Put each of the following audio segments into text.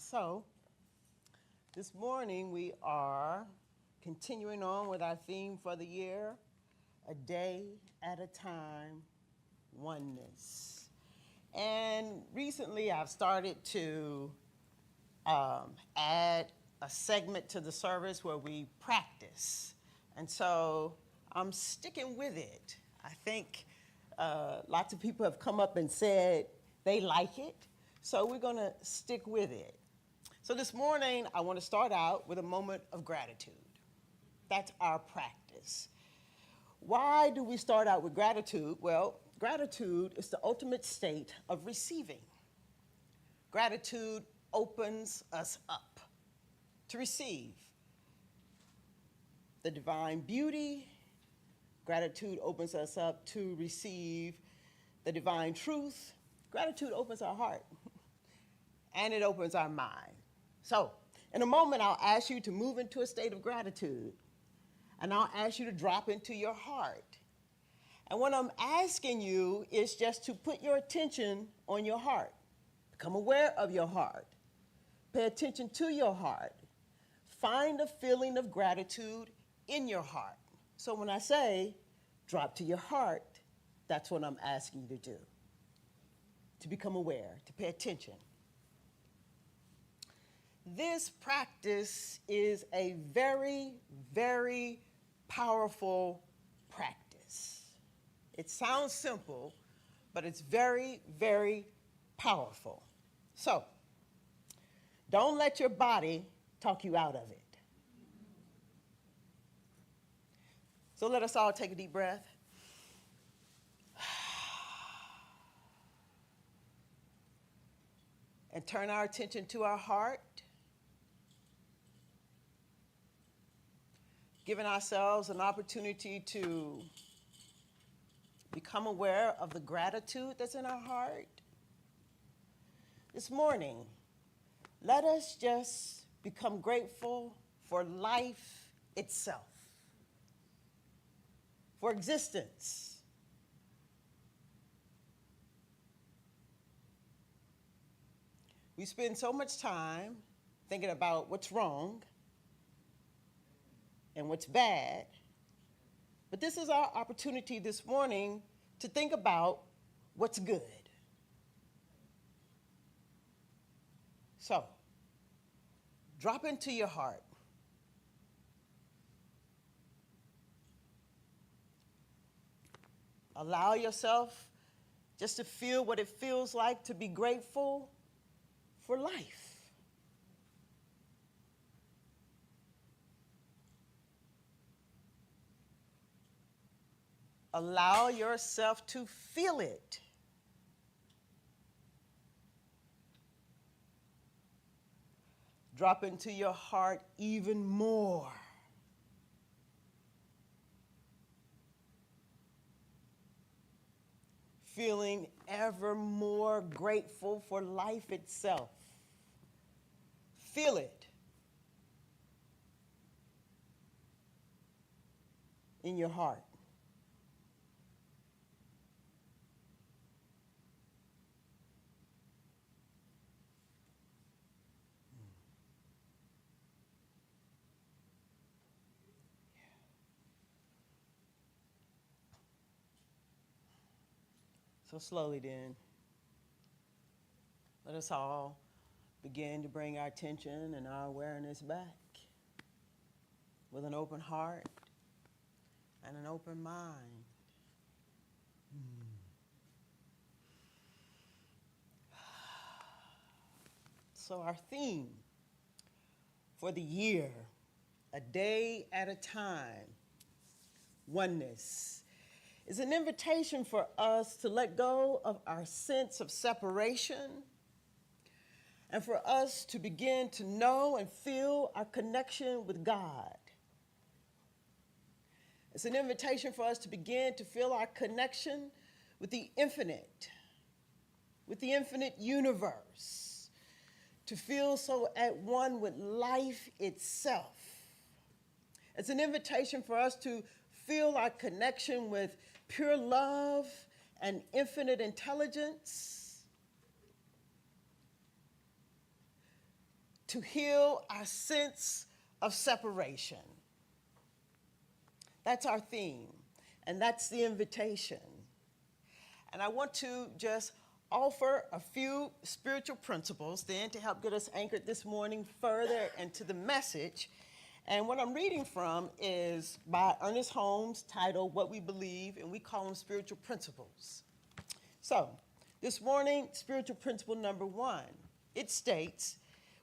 So, this morning we are continuing on with our theme for the year, a day at a time, oneness. And recently I've started to add a segment to the service where we practice. And so I'm sticking with it. I think lots of people have come up and said they like it, so we're going to stick with it. So this morning, I want to start out with a moment of gratitude. That's our practice. Why do we start out with gratitude? Well, gratitude is the ultimate state of receiving. Gratitude opens us up to receive the divine beauty. Gratitude opens us up to receive the divine truth. Gratitude opens our heart and it opens our mind. So, in a moment, I'll ask you to move into a state of gratitude, and I'll ask you to drop into your heart. And what I'm asking you is just to put your attention on your heart. Become aware of your heart. Pay attention to your heart. Find a feeling of gratitude in your heart. So when I say drop to your heart, that's what I'm asking you to do. To become aware, to pay attention. This practice is a very, very powerful practice. It sounds simple, but it's very, very powerful. So, don't let your body talk you out of it. So let us all take a deep breath. And turn our attention to our heart. Giving ourselves an opportunity to become aware of the gratitude that's in our heart. This morning, let us just become grateful for life itself, for existence. We spend so much time thinking about what's wrong and what's bad. But this is our opportunity this morning to think about what's good. So, drop into your heart. Allow yourself just to feel what it feels like to be grateful for life. Allow yourself to feel it. Drop into your heart even more. Feeling ever more grateful for life itself. Feel it in your heart. So slowly then, let us all begin to bring our attention and our awareness back with an open heart and an open mind. So our theme for the year, a day at a time, oneness, is an invitation for us to let go of our sense of separation and for us to begin to know and feel our connection with God. It's an invitation for us to begin to feel our connection with the infinite universe, to feel so at one with life itself. It's an invitation for us to feel our connection with pure love and infinite intelligence. to heal our sense of separation. That's our theme, and that's the invitation. And I want to just offer a few spiritual principles then to help get us anchored this morning further into the message. And what I'm reading from is by Ernest Holmes, titled What We Believe, and we call them spiritual principles. So this morning, spiritual principle number 1, it states,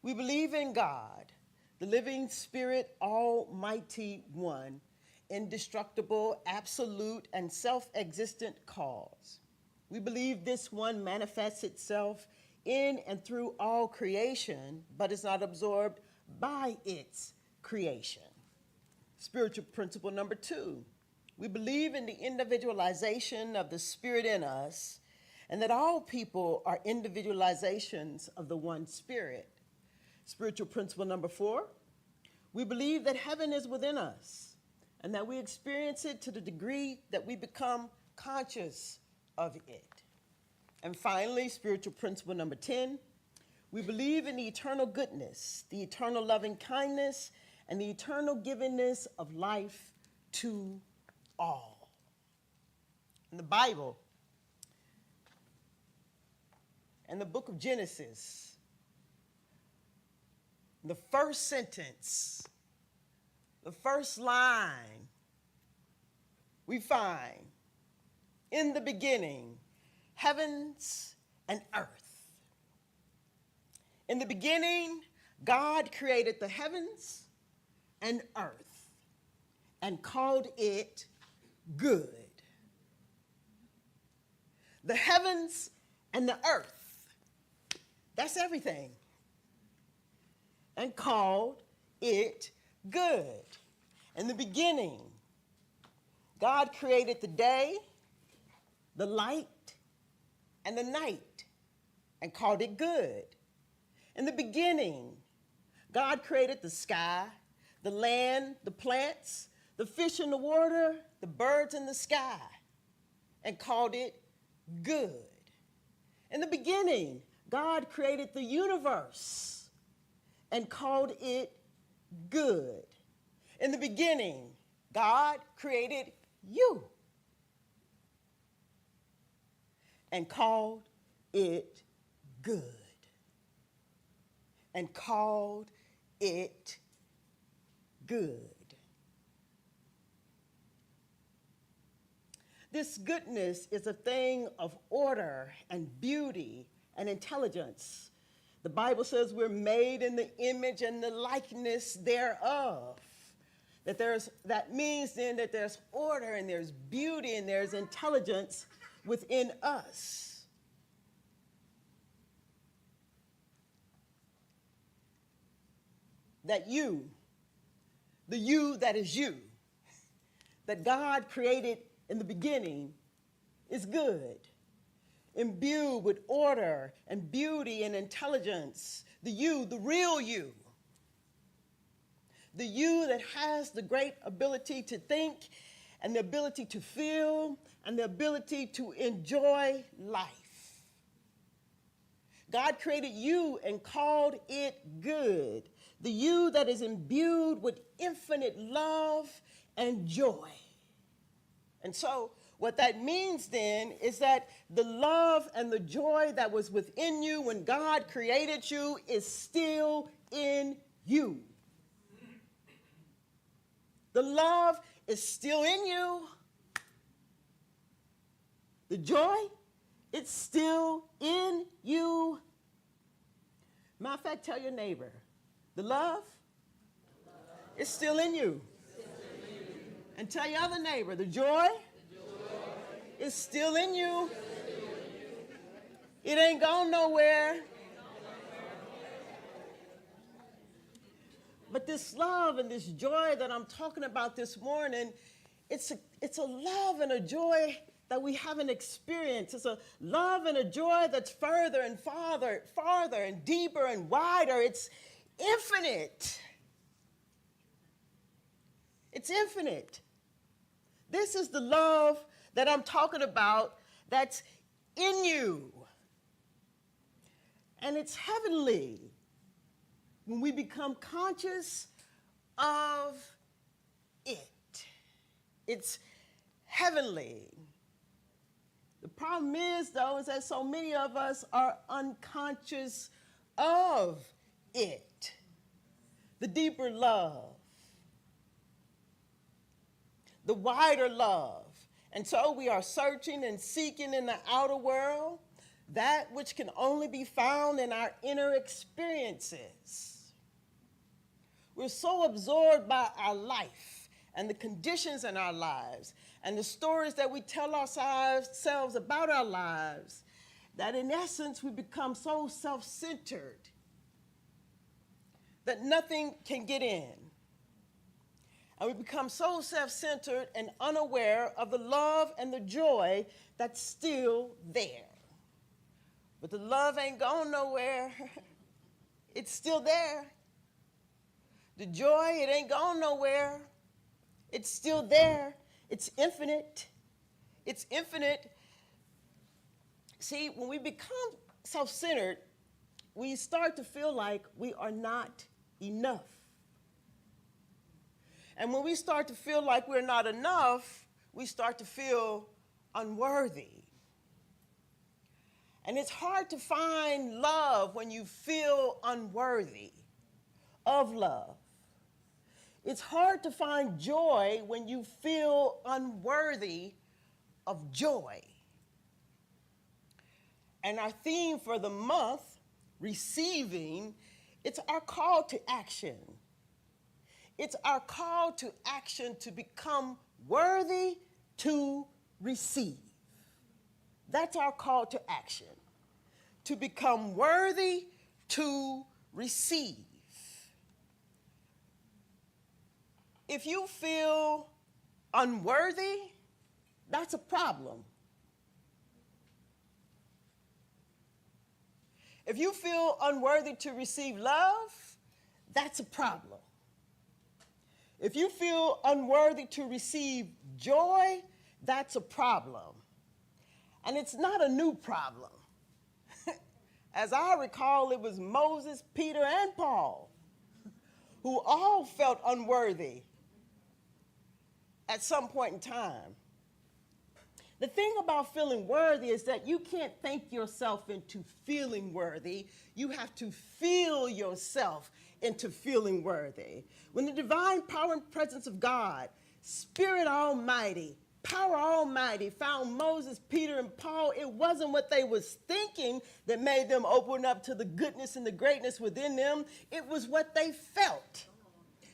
we believe in God, the living spirit, almighty one, indestructible, absolute, and self-existent cause. We believe this one manifests itself in and through all creation, but is not absorbed by its creation. Spiritual principle number 2, we believe in the individualization of the spirit in us, and that all people are individualizations of the one spirit. Spiritual principle number 4, we believe that heaven is within us, and that we experience it to the degree that we become conscious of it. And finally, spiritual principle number 10, we believe in the eternal goodness, the eternal loving kindness, and the eternal givingness of life to all. In the Bible, in the book of Genesis, the first sentence, the first line, we find, in the beginning, heavens and earth. In the beginning, God created the heavens and earth and called it good. The heavens and the earth, that's everything, and called it good. In the beginning, God created the day, the light, and the night, and called it good. In the beginning, God created the sky, the land, the plants, the fish in the water, the birds in the sky, and called it good. In the beginning, God created the universe and called it good. In the beginning, God created you and called it good. And called it good. This goodness is a thing of order and beauty and intelligence. The Bible says we're made in the image and the likeness thereof. That means then that there's order and there's beauty and there's intelligence within us. That you, the you that is you, that God created in the beginning is good, imbued with order and beauty and intelligence. The you, the real you. The you that has the great ability to think and the ability to feel and the ability to enjoy life. God created you and called it good. The you that is imbued with infinite love and joy. And so what that means then is that the love and the joy that was within you when God created you is still in you. The love is still in you. The joy, it's still in you. Matter of fact, tell your neighbor, the love is still in you. And tell your other neighbor, the joy is still in you. It ain't gone nowhere. But this love and this joy that I'm talking about this morning, it's a love and a joy that we haven't experienced. It's a love and a joy that's further and farther and deeper and wider. It's infinite. It's infinite. This is the love that I'm talking about that's in you. And it's heavenly. when we become conscious of it. It's heavenly. The problem is, though, is that so many of us are unconscious of it. The deeper love, the wider love. And so we are searching and seeking in the outer world that which can only be found in our inner experiences. We're so absorbed by our life and the conditions in our lives and the stories that we tell ourselves about our lives that in essence we become so self-centered that nothing can get in. And we become so self-centered and unaware of the love and the joy that's still there. But the love ain't gone nowhere. It's still there. The joy, it ain't gone nowhere. It's still there. It's infinite. It's infinite. See, when we become self-centered, we start to feel like we are not enough. And when we start to feel like we're not enough, we start to feel unworthy. And it's hard to find love when you feel unworthy of love. It's hard to find joy when you feel unworthy of joy. And our theme for the month, receiving, it's our call to action. It's our call to action to become worthy to receive. That's our call to action, to become worthy to receive. If you feel unworthy, that's a problem. If you feel unworthy to receive love, that's a problem. If you feel unworthy to receive joy, that's a problem. And it's not a new problem. As I recall, it was Moses, Peter, and Paul who all felt unworthy at some point in time. The thing about feeling worthy is that you can't think yourself into feeling worthy. You have to feel yourself into feeling worthy. When the divine power and presence of God, Spirit Almighty, Power Almighty found Moses, Peter, and Paul, it wasn't what they was thinking that made them open up to the goodness and the greatness within them. It was what they felt.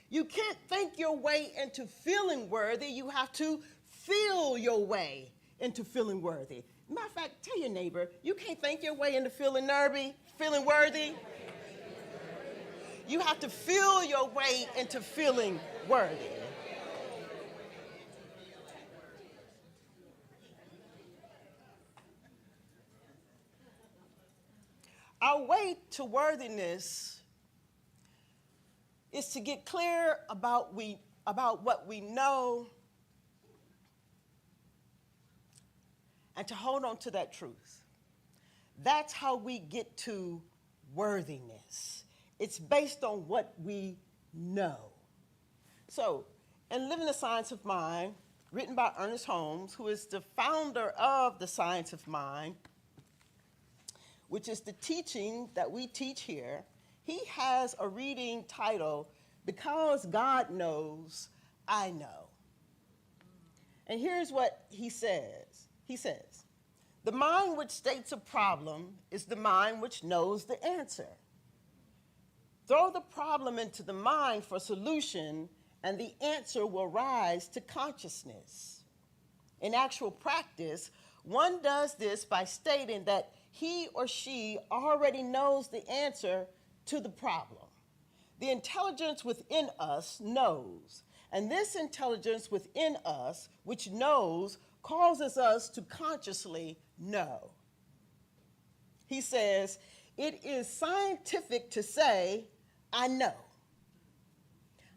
You can't think your way into feeling worthy. You have to feel your way into feeling worthy. Matter of fact, tell your neighbor, you can't think your way into feeling worthy. You have to feel your way into feeling worthy. Our way to worthiness is to get clear about what we know and to hold on to that truth. That's how we get to worthiness. It's based on what we know. So, in Living the Science of Mind, written by Ernest Holmes, who is the founder of the Science of Mind, which is the teaching that we teach here, he has a reading titled, Because God Knows, I Know. And here's what he says. He says, the mind which states a problem is the mind which knows the answer. Throw the problem into the mind for solution, and the answer will rise to consciousness. In actual practice, one does this by stating that he or she already knows the answer to the problem. The intelligence within us knows, and this intelligence within us, which knows, causes us to consciously know. He says, it is scientific to say, I know.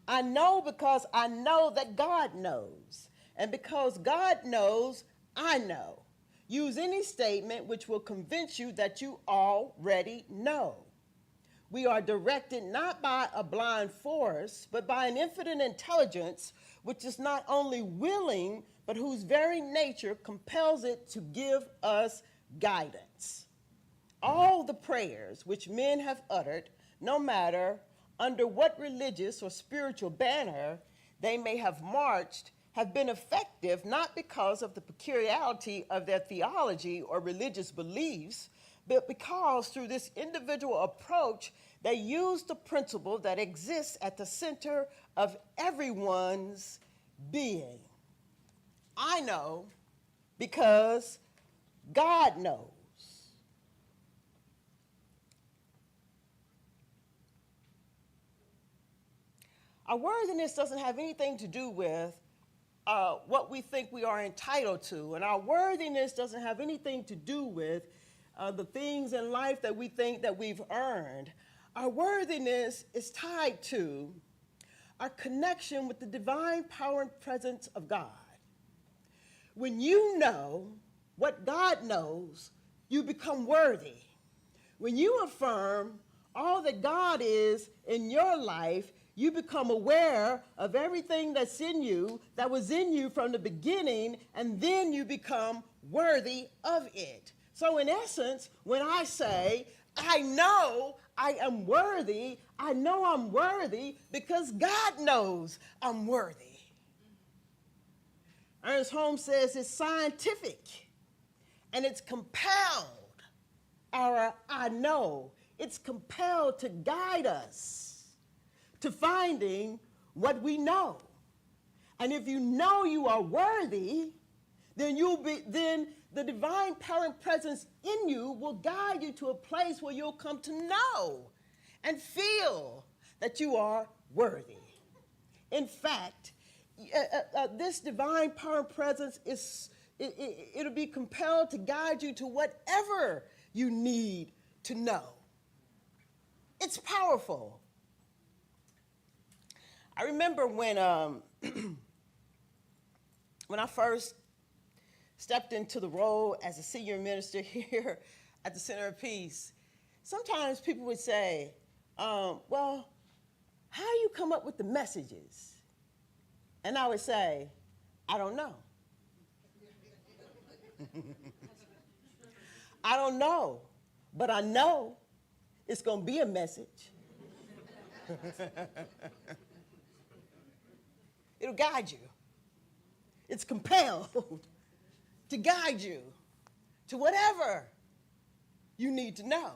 I know because I know that God knows. And because God knows, I know. Use any statement which will convince you that you already know. We are directed not by a blind force, but by an infinite intelligence, which is not only willing, but whose very nature compels it to give us guidance. All the prayers which men have uttered, no matter under what religious or spiritual banner they may have marched, have been effective not because of the peculiarity of their theology or religious beliefs, but because through this individual approach, they use the principle that exists at the center of everyone's being. I know because God knows. Our worthiness doesn't have anything to do with what we think we are entitled to, and our worthiness doesn't have anything to do with the things in life that we think that we've earned. Our worthiness is tied to our connection with the divine power and presence of God. When you know what God knows, you become worthy. When you affirm all that God is in your life, you become aware of everything that's in you, that was in you from the beginning, and then you become worthy of it. So in essence, when I say, I know I am worthy, I know I'm worthy because God knows I'm worthy. Ernest Holmes says it's scientific and it's compelled. Our I know, it's compelled to guide us to finding what we know. And if you know you are worthy, then the divine power and presence in you will guide you to a place where you'll come to know and feel that you are worthy. In fact, this divine power and presence it'll be compelled to guide you to whatever you need to know. It's powerful. I remember when when I first stepped into the role as a senior minister here at the Center of Peace, sometimes people would say, well, how do you come up with the messages? And I would say, I don't know. I don't know, but I know it's going to be a message. It'll guide you. It's compelled to guide you to whatever you need to know.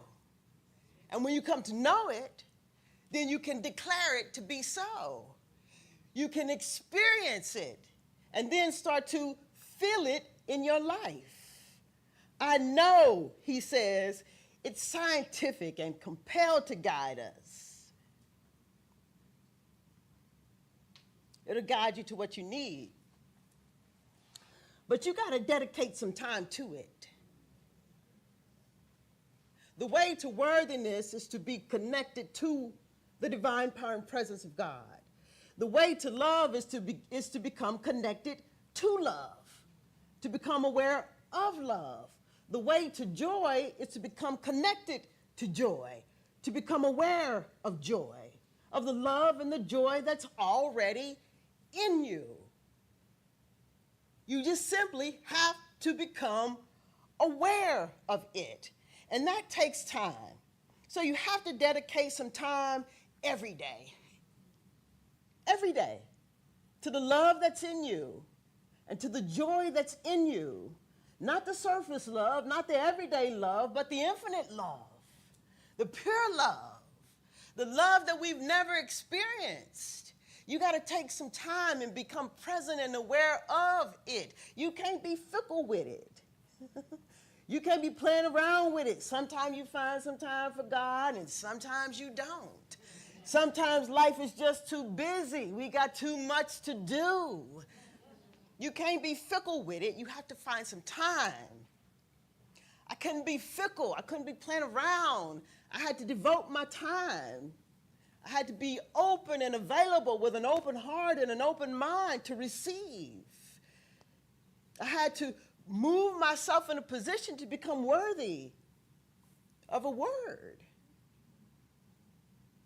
And when you come to know it, then you can declare it to be so. You can experience it and then start to feel it in your life. I know, he says, it's scientific and compelled to guide us. It'll guide you to what you need. But you got to dedicate some time to it. The way to worthiness is to be connected to the divine power and presence of God. The way to love is to become connected to love, to become aware of love. The way to joy is to become connected to joy, to become aware of joy, of the love and the joy that's already in you. You just simply have to become aware of it. And that takes time. So you have to dedicate some time every day, to the love that's in you and to the joy that's in you. Not the surface love, not the everyday love, but the infinite love, the pure love, the love that we've never experienced. You got to take some time and become present and aware of it. You can't be fickle with it. You can't be playing around with it. Sometimes you find some time for God and sometimes you don't. Sometimes life is just too busy. We got too much to do. You can't be fickle with it. You have to find some time. I couldn't be fickle. I couldn't be playing around. I had to devote my time. I had to be open and available with an open heart and an open mind to receive. I had to move myself in a position to become worthy of a word.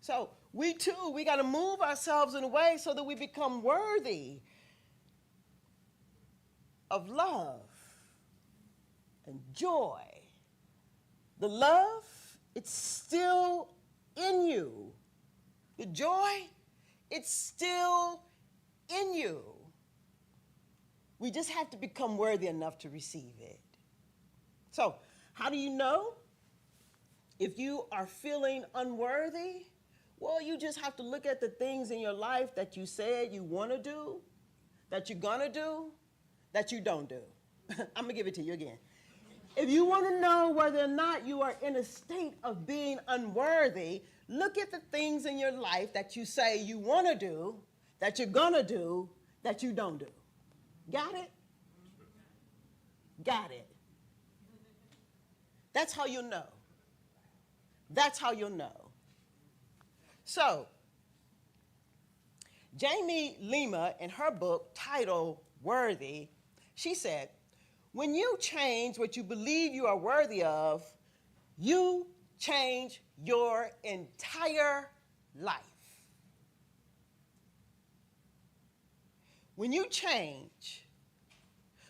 So we too, we got to move ourselves in a way so that we become worthy of love and joy. The love, it's still in you. The joy, it's still in you. We just have to become worthy enough to receive it. So, how do you know if you are feeling unworthy? Well, you just have to look at the things in your life that you said you want to do, that you're going to do, that you don't do. I'm going to give it to you again. If you want to know whether or not you are in a state of being unworthy, look at the things in your life that you say you want to do, that you're going to do, that you don't do. Got it? Got it. That's how you'll know. That's how you'll know. So, Jamie Lima, in her book titled Worthy, she said, when you change what you believe you are worthy of, you change your entire life. When you change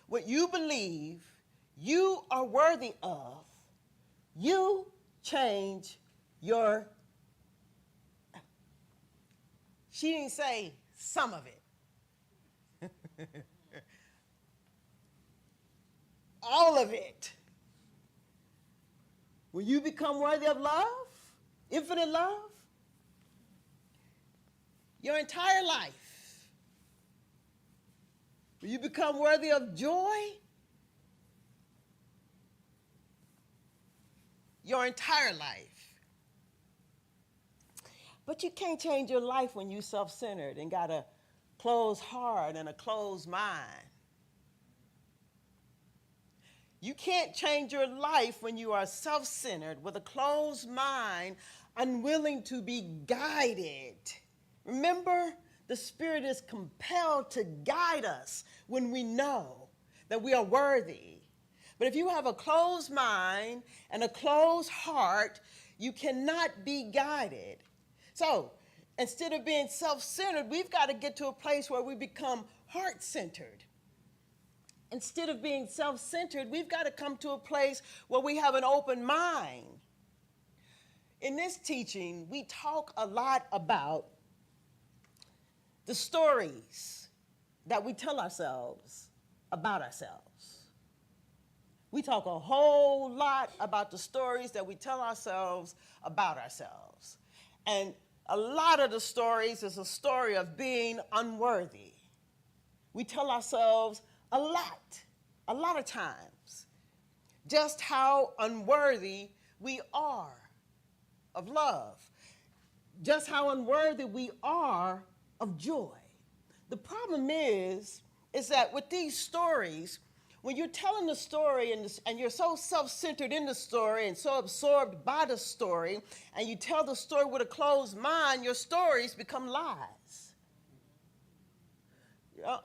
what you believe you are worthy of, you change your, she didn't say some of it. All of it. When you become worthy of love, infinite love, your entire life. When you become worthy of joy, your entire life. But you can't change your life when you're self-centered and got a closed heart and a closed mind. You can't change your life when you are self-centered with a closed mind, unwilling to be guided. Remember, the Spirit is compelled to guide us when we know that we are worthy. But if you have a closed mind and a closed heart, you cannot be guided. So instead of being self-centered, we've got to get to a place where we become heart-centered. Instead of being self-centered, we've got to come to a place where we have an open mind. In this teaching, we talk a lot about the stories that we tell ourselves about ourselves. We talk a whole lot about the stories that we tell ourselves about ourselves. And a lot of the stories is a story of being unworthy. We tell ourselves a lot of times, just how unworthy we are of love, just how unworthy we are of joy. The problem is that with these stories, when you're telling the story and you're so self-centered in the story and so absorbed by the story, and you tell the story with a closed mind, your stories become lies.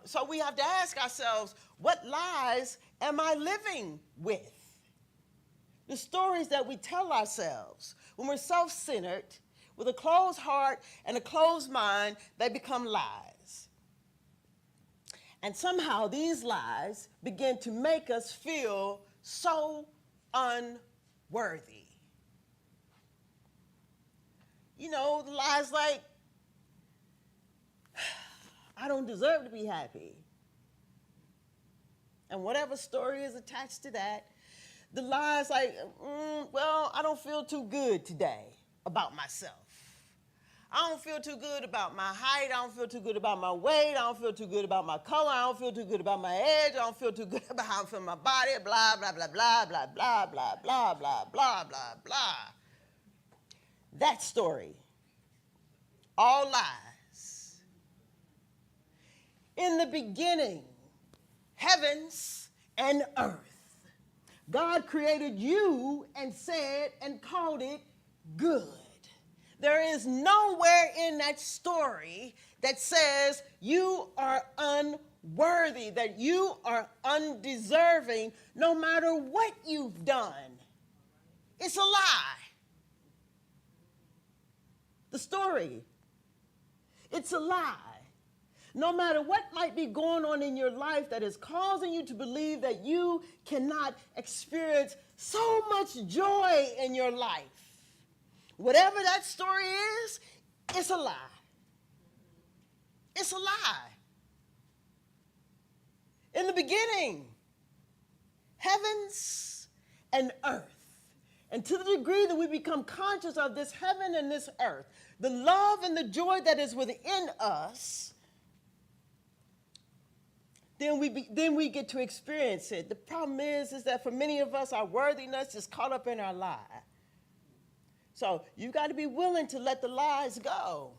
So we have to ask ourselves, what lies am I living with? The stories that we tell ourselves when we're self-centered, with a closed heart and a closed mind, they become lies. And somehow these lies begin to make us feel so unworthy. You know, the lies like, I don't deserve to be happy. And whatever story is attached to that, the lies like, well, I don't feel too good today about myself. I don't feel too good about my height. I don't feel too good about my weight. I don't feel too good about my color. I don't feel too good about my age. I don't feel too good about how I feel my body, blah, blah, blah, blah, blah, blah, blah, blah, blah, blah, blah, blah. That story, all lies. In the beginning, heavens and earth. God created you and said and called it good. There is nowhere in that story that says you are unworthy, that you are undeserving, no matter what you've done. It's a lie. the story. It's a lie. No matter what might be going on in your life that is causing you to believe that you cannot experience so much joy in your life, whatever that story is, it's a lie. It's a lie. In the beginning, heavens and earth. And to the degree that we become conscious of this heaven and this earth, the love and the joy that is within us, then we get to experience it. The problem is that for many of us, our worthiness is caught up in our lie. So you've got to be willing to let the lies go.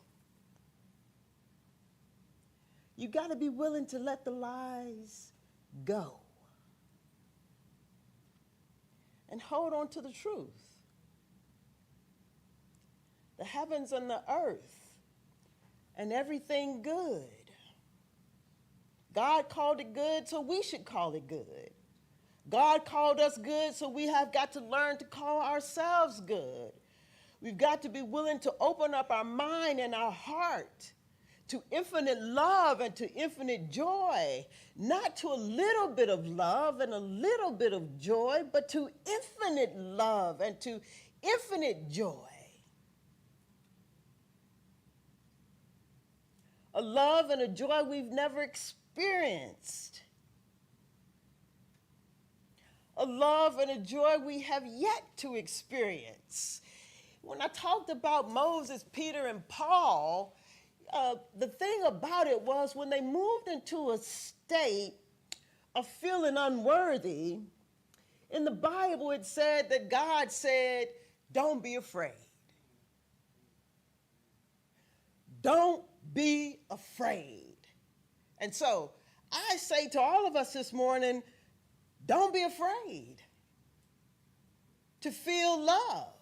You've got to be willing to let the lies go. And hold on to the truth. The heavens and the earth and everything good. God called it good, so we should call it good. God called us good, so we have got to learn to call ourselves good. We've got to be willing to open up our mind and our heart to infinite love and to infinite joy, not to a little bit of love and a little bit of joy, but to infinite love and to infinite joy. A love and a joy we've never experienced. A love and a joy we have yet to experience. When I talked about Moses, Peter, and Paul, the thing about it was when they moved into a state of feeling unworthy, in the Bible it said that God said, don't be afraid. Don't be afraid. And so I say to all of us this morning, don't be afraid to feel love.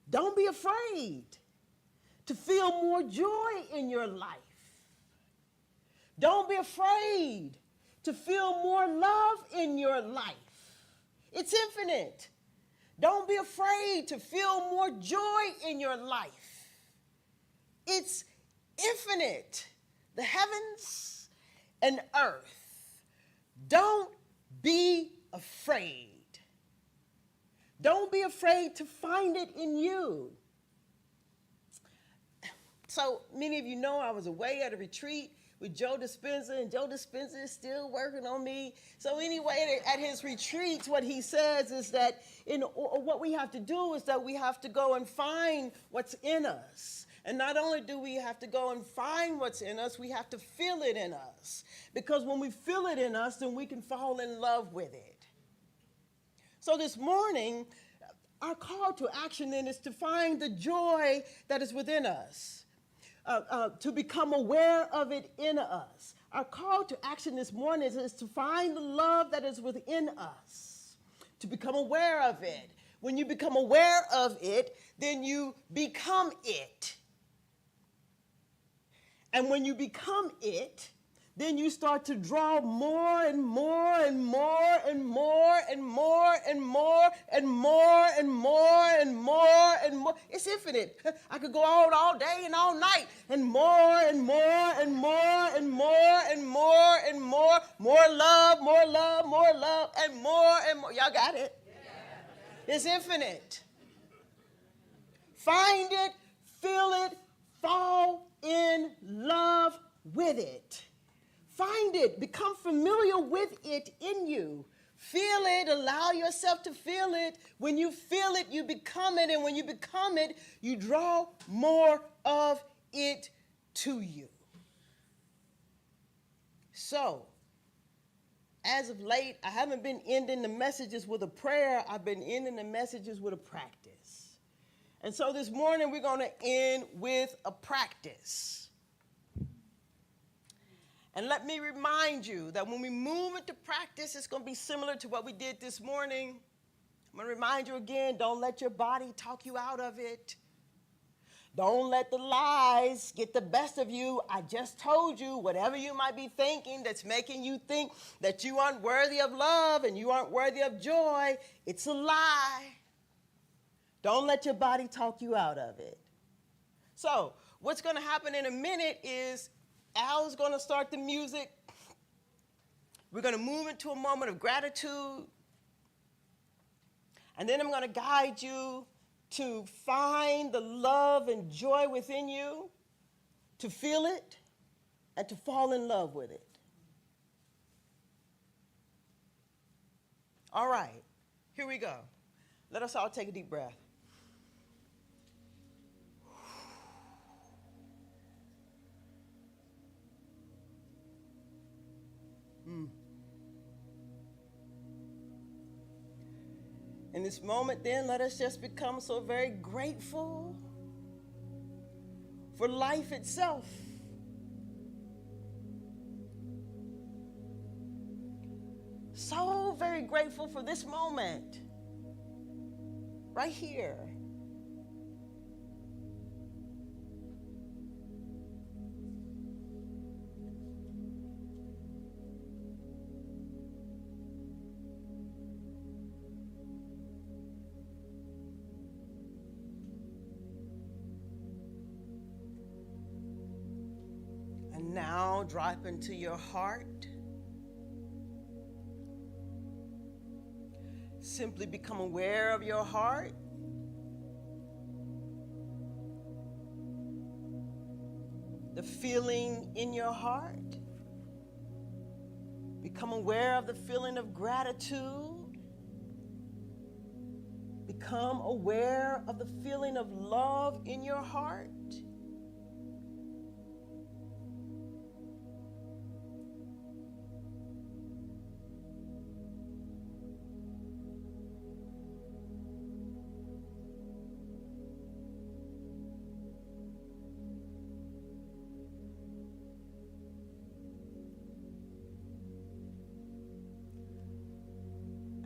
Don't be afraid to feel more joy in your life. Don't be afraid to feel more love in your life. It's infinite. Don't be afraid to feel more joy in your life. It's infinite. The heavens and earth. Don't be afraid. Don't be afraid to find it in you. So many of you know I was away at a retreat with Joe Dispenza, and Joe Dispenza is still working on me. So anyway, at his retreats, what he says is that what we have to do is that we have to go and find what's in us. And not only do we have to go and find what's in us, we have to feel it in us. Because when we feel it in us, then we can fall in love with it. So this morning, our call to action then is to find the joy that is within us. To become aware of it in us. Our call to action this morning is to find the love that is within us, to become aware of it. When you become aware of it, then you become it. And when you become it, then you start to draw more and more and more and more and more and more and more and more and more and more. It's infinite. I could go on all day and all night and more and more and more and more and more and more. More love, more love, more love, and more and more. Y'all got it? Yeah. It's infinite. Find it, feel it, fall in love with it. Find it, become familiar with it in you. Feel it, allow yourself to feel it. When you feel it, you become it. And when you become it, you draw more of it to you. So, as of late, I haven't been ending the messages with a prayer. I've been ending the messages with a practice. And so this morning, we're going to end with a practice. And let me remind you that when we move into practice, it's going to be similar to what we did this morning. I'm going to remind you again, don't let your body talk you out of it. Don't let the lies get the best of you. I just told you, whatever you might be thinking that's making you think that you aren't worthy of love and you aren't worthy of joy, it's a lie. Don't let your body talk you out of it. So what's going to happen in a minute is Al's going to start the music. We're going to move into a moment of gratitude. And then I'm going to guide you to find the love and joy within you, to feel it, and to fall in love with it. All right, here we go. Let us all take a deep breath. In this moment, then, let us just become so very grateful for life itself. So very grateful for this moment, right here. And now drop into your heart. Simply become aware of your heart. The feeling in your heart. Become aware of the feeling of gratitude. Become aware of the feeling of love in your heart.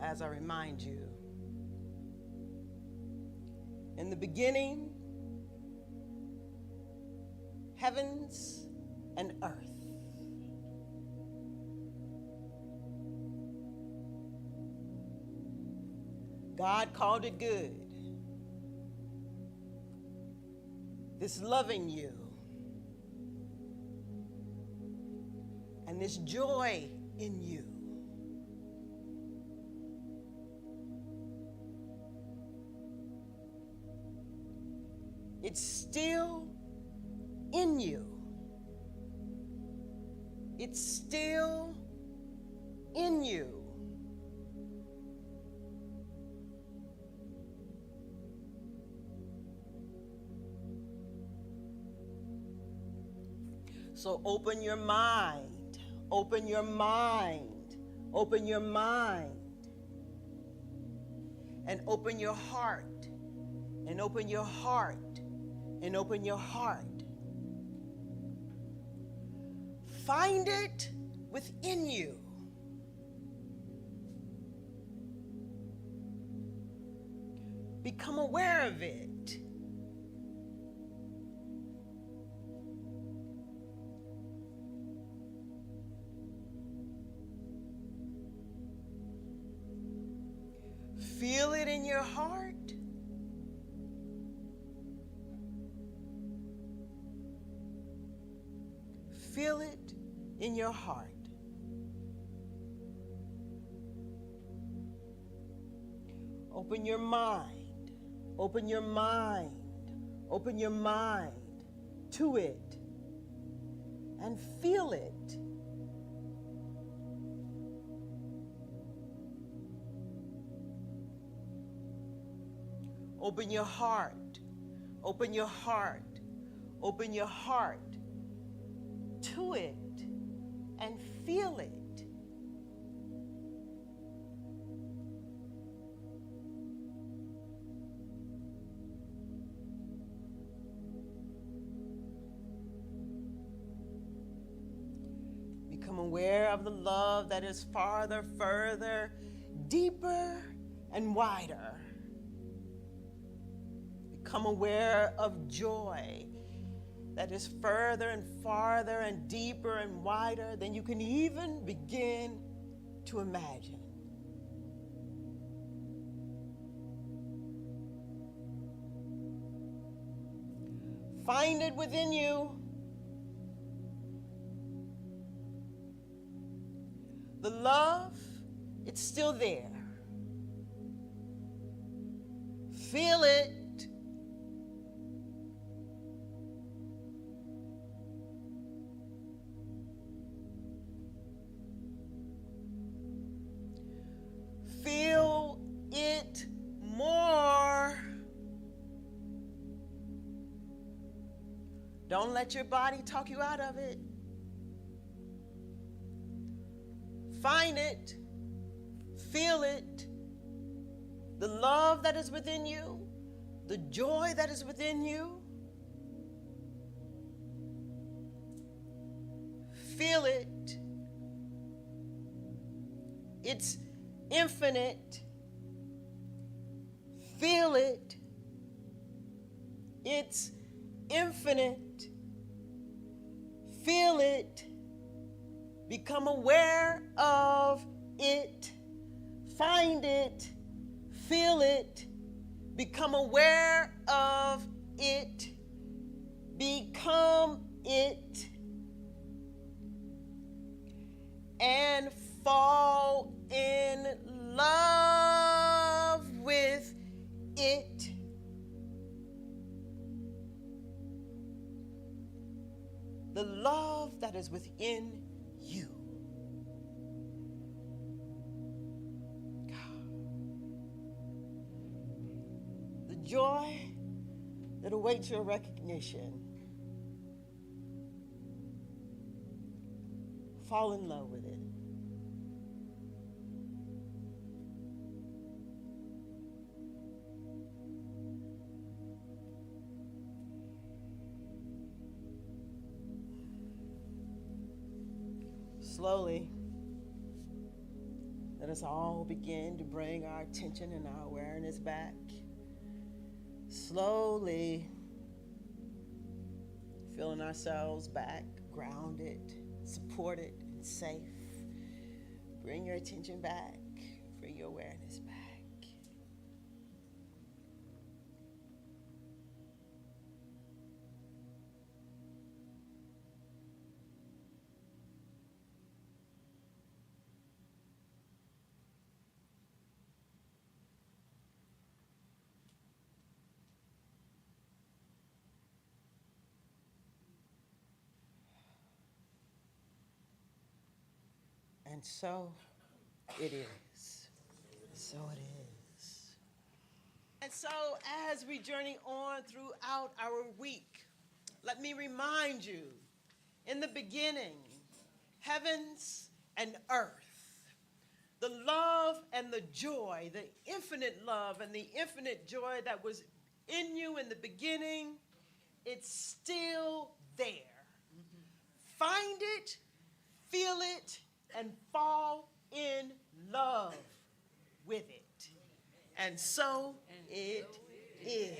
As I remind you, in the beginning, heavens and earth. God called it good. This loving you and this joy in you. It's still in you. It's still in you. So open your mind, open your mind, open your mind, and open your heart, and open your heart, and open your heart. Find it within you. Become aware of it. Feel it in your heart. Feel it in your heart. Open your mind. Open your mind. Open your mind to it and feel it. Open your heart. Open your heart. Open your heart to it and feel it. Become aware of the love that is farther, further, deeper, and wider. Become aware of joy that is further and farther and deeper and wider than you can even begin to imagine. Find it within you. The love, it's still there. Feel it. Feel it more. Don't let your body talk you out of it. Find it. Feel it. The love that is within you, the joy that is within you. Feel it. It's infinite. Feel it. It's infinite. Feel it. Become aware of it. Find it. Feel it. Become aware of it. Become it. And fall in love with it. The love that is within you. The joy that awaits your recognition. Fall in love with it. Slowly, let us all begin to bring our attention and our awareness back. Slowly, feeling ourselves back, grounded, supported, and safe. Bring your attention back. Bring your awareness back. And so it is. So it is. And so as we journey on throughout our week, let me remind you, in the beginning, heavens and earth, the love and the joy, the infinite love and the infinite joy that was in you in the beginning, it's still there. Find it, feel it, and fall in love with it. And so it is.